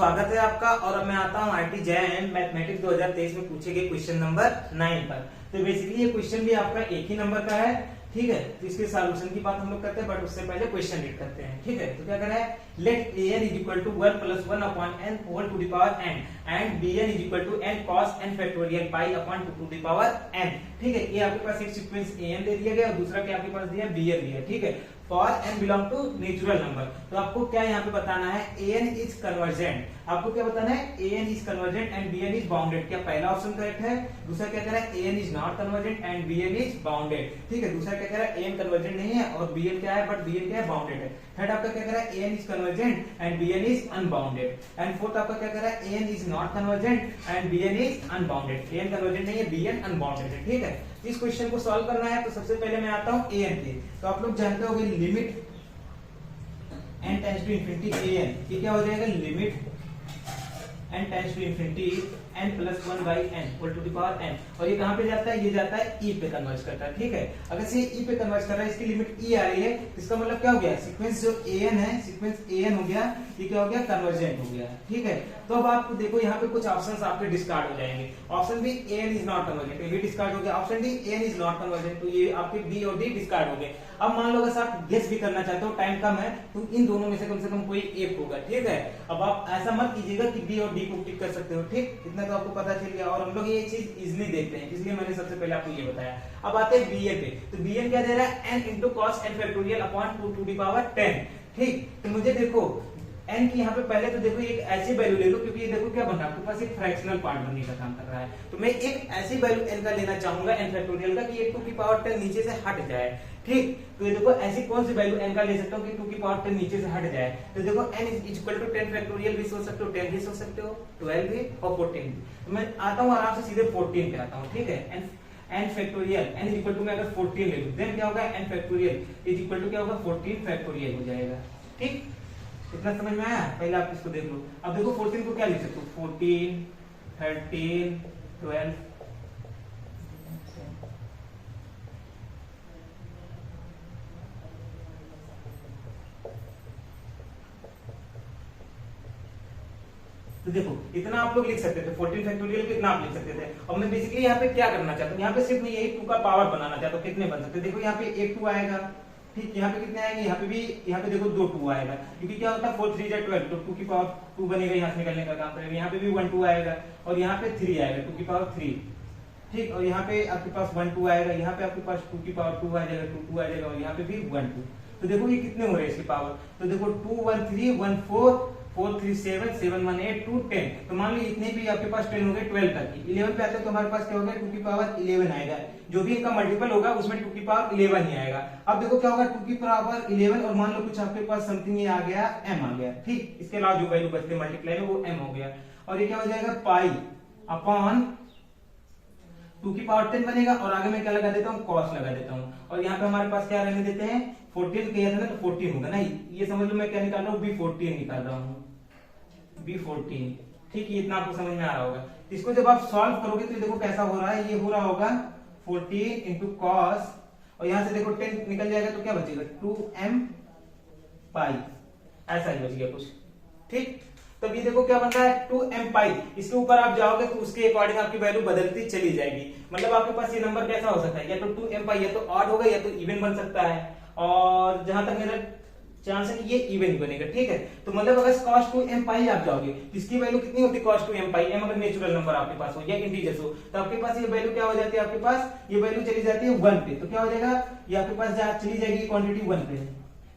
स्वागत है आपका। और अब मैं आता हूँ आईटी जैन मैथमेटिक्स 2023 में पूछे गए क्वेश्चन नंबर 9 पर। तो बेसिकली ये क्वेश्चन भी आपका एक ही नंबर का है, ठीक है। तो इसके सॉल्यूशन की बात हम लोग करते हैं, बट उससे पहले क्वेश्चन रीड करते हैं, ठीक है। तो क्या करना है, let an is equal to 1 plus 1 upon n whole to the power n and bn is equal to n cos n factorial pi upon 2 to the power n, ठीक है। ये आपके पास एक सीक्वेंस an दे दिया गया और दूसरा क्या आपके पास दिया bn दिया, ठीक है। For n belong to natural number, तो आपको क्या यहाँ पे बताना है, an इज कन्वर्जेंट। आपको क्या बताना है, an is convergent and bn is bounded. क्या पहला ऑप्शन करेक्ट है? दूसरा क्या कह रहा है, an is not convergent and bn is bounded, ठीक है। दूसरा क्या कह रहा है, an कन्वर्जेंट नहीं है और bn क्या है, बट bn क्या है, बाउंडेड है। थर्ड आपका क्या कह रहा है, an is convergent and bn is unbounded. And fourth आपका क्या कह रहा है, an is not convergent and bn is unbounded. an convergent नहीं है, bn अनबाउंडेड है, ठीक है। इस क्वेश्चन को सॉल्व करना है तो सबसे पहले मैं आता हूँ an पे। तो आप लोग जानते होंगे limit n tends to infinity an, ये क्या हो जाएगा, limit n tends to infinity n plus 1 by n whole to the power n। और ये कहां पे जाता है, ये जाता है e पे कन्वर्ज करता है, ठीक है। अगर से e पे कन्वर्ज कर रहा है, इसकी लिमिट e आ रही है, इसका मतलब क्या हो गया, सीक्वेंस जो an है, सीक्वेंस an हो गया, ये क्या हो गया, कन्वर्जेंट हो गया, ठीक है। तो अब आप देखो यहाँ पे कुछ ऑप्शंस आपके डिस्कार्ड हो जाएंगे। Option B an is not convergent, ये भी डिस्कार्ड हो गया। Option D an is not convergent, तो ये आपके b और d डिस्कार्ड हो गए। अब मान लो अगर आप गेस भी करना चाहते हो, टाइम कम है, तो इन दोनों में से कम कोई एक होगा, ठीक है। अब आप ऐसा मत कीजिएगा कि b और d को टिक कर सकते हो, ठीक, इतना तो आपको पता चल गया। और हम लोग ये चीज इजीली देखते हैं, इसलिए मैंने सबसे पहले आपको ये बताया। अब आते हैं bn पे। तो bn क्या दे रहा है, n into cos n factorial upon 2 to the power 10, ठीक। तो मुझे देखो n की यहाँ पे पहले तो देखो एक ऐसी वैल्यू ले लो, क्योंकि ये देखो क्या बन रहा है, आपके पास एक फ्रैक्शनल पार्ट बनने का काम कर रहा है। तो मैं एक ऐसी वैल्यू n का लेना चाहूंगा, n फैक्टोरियल का, कि ये 2 की पावर 10 नीचे से हट जाए, ठीक। तो ये देखो ऐसी कौन सी वैल्यू n का ले सकता हूँ कि 2 की पावर 10 नीचे से हट जाए। तो देखो n is equal to 10 factorial भी सोच सकते हो, 10 भी सोच सकते हो, 12 भी और 14 भी। तो मैं आता हूँ आराम से सीधे 14 पे आता हूँ, ठीक है। n factorial n is equal to, मैं अगर 14 ले लूं, देन क्या होगा, n factorial is equal to क्या होगा, 14 फैक्टोरियल हो जाएगा, ठीक। इतना समझ में आया? पहले आप इसको देख लो। अब देखो 14 को क्या लिख सकते हो, 14, 13, 12। तो देखो इतना आप लोग लिख सकते थे, 14 फैक्टोरियल को इतना आप लिख सकते थे। और मैं बेसिकली यहाँ पे क्या करना चाहता हूँ, यहाँ पे सिर्फ मैं यही 2 का पावर बनाना चाहता हूँ। कितने बन सकते हैं, देखो यहाँ पे एक 2 आएगा, ठीक। यहाँ पे कितने आएंगे, यहाँ पे भी, यहाँ पे देखो 2 2 आएगा, क्योंकि क्या होता है 4 3 12, तो 2 की पावर 2 बनेगा, यहाँ से निकलने का काम करेगा। यहाँ पे भी 1 2 आएगा और यहाँ पे 3 आएगा, 2 की पावर 3, ठीक। और यहाँ पे आपके पास 1 2 आएगा, यहाँ पे आपके पास 2 की पावर 2 आ जाएगा, 2 2 आ जाएगा, और यहाँ पे भी 1 2। तो देखो ये कितने हो रहे हैं इसकी पावर, तो देखो 2 1 3 1 4 4 3 7 7 1 8 2 10। तो मान लो इतने भी आपके पास 10 हो गए, 12 तक की। 11 पे आते हैं तो हमारे पास क्या होगा, 2 की पावर 11 आएगा। जो भी इनका मल्टीपल होगा उसमें 2 की पावर 11 ही आएगा। अब देखो क्या होगा, 2 की पावर 11 और मान लो कुछ आपके पास समथिंग ये आ गया, m आ गया, ठीक। इसके अलावा जो वैल्यू बचते मल्टीप्लाई में वो m हो गया। और ये क्या हो जाएगा, पाई अपॉन 2 की पावर 10 बनेगा, और आगे मैं क्या लगा देता हूँ, cos लगा देता हूँ। और यहाँ पे हमारे पास क्या रहने देते हैं, 14 किया था ना, तो 14 होगा ना। ये समझ लो मैं क्या निकाल रहा हूँ, b14 निकाल रहा हूँ, b14, ठीक है। इतना आपको समझ में आ रहा होगा। इसको जब आप सॉल्व करोगे तो देखो कैसा हो रहा है, ये हो रहा होगा 14 इंटू कॉस, और यहाँ से देखो 10 निकल जाएगा तो क्या बचेगा, 2m पाई, ऐसा ही बच गया कुछ, ठीक। तब ये देखो क्या बन रहा है, 2m पाई। इसके ऊपर आप जाओगे तो उसके अकॉर्डिंग आपकी वैल्यू बदलती चली जाएगी। मतलब आपके पास ये नंबर कैसा हो सकता है, या तो 2m पाई, या तो ऑड होगा या तो इवन बन सकता है। और जहां तक मेरा चांस है कि ये इवन बनेगा, ठीक है। तो मतलब अगर cos 2m पाई आप जाओगे, इसकी वैल्यू कितनी होती है, cos 2m पाई। m अगर नेचुरल नंबर आपके पास हो या इंटीजर्स हो, तो आपके पास ये वैल्यू क्या हो जाती है, आपके पास ये वैल्यू चली जाती है 1 पे। तो क्या हो जाएगा, ये आपके पास चली जाएगी क्वांटिटी 1 पे,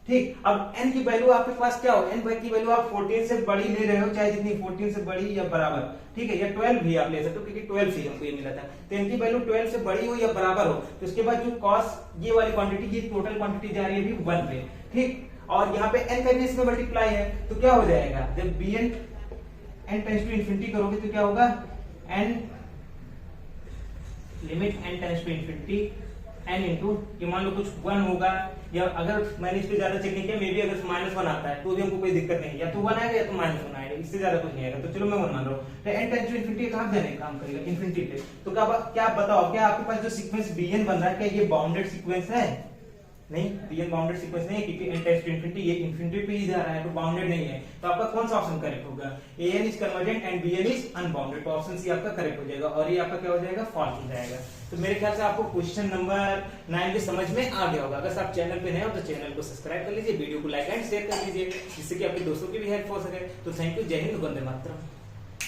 ठीक। अब n की वैल्यू आपके पास क्या हो, n की वैल्यू आप 14 से बड़ी ले रहे हो, चाहे जितनी 14 से बड़ी या बराबर, ठीक है, या 12 भी आप ले सकते हो, क्योंकि 12 से हमको ये मिला था। तो n की वैल्यू 12 से बड़ी हो या बराबर हो, तो उसके बाद जो cos ये वाली क्वांटिटी, ये टोटल क्वांटिटी जा रही है भी 1 पे, ठीक। और यहाँ पे n का भी इसमें मल्टीप्लाई है, तो क्या हो जाएगा, जब bn n tends to infinity करोगे तो क्या होगा, n limit n tends to infinity n into, ये मान लो कुछ 1 होगा, या अगर मैंने इस पे ज्यादा चेक नहीं किया, मे बी अगर -1 आता है तो भी हमको कोई दिक्कत नहीं है, या तो 1 आएगा या तो -1 आएगा, इससे ज्यादा कुछ नहीं आएगा। तो चलो मैं 1 मान रहा हूँ। तो n टेंड्स टू इंफिनिटी कहां जाने का काम करेगा, इंफिनिटी पे। तो क्या आप बताओ, क्या आपके पास जो सीक्वेंस bn बन रहा है, क्या ये बाउंडेड सीक्वेंस है, नहीं, bn बाउंडेड सीक्वेंस नहीं है क्योंकि n टेंड्स टू इंफिनिटी, ये इंफिनिटी पे ही जा रहा है तो बाउंडेड नहीं है। तो आपका कौन सा ऑप्शन करेक्ट होगा? an is convergent and bn is unbounded, तो ऑप्शन सी आपका करेक्ट हो जाएगा और ये आपका क्या हो जाएगा? फॉल्स हो जाएगा। तो मेरे ख्याल से आपको क्वेश्चन नंबर 9 भी समझ में आ गया होगा। अगर आप चैनल पे नए हो तो चैनल को सब्सक्राइब कर लीजिए, वीडियो को लाइक एंड शेयर कर लीजिए जिससे कि आपके दोस्तों की भी हेल्प हो सके। तो थैंक यू, जय हिंद, वंदे मातरम।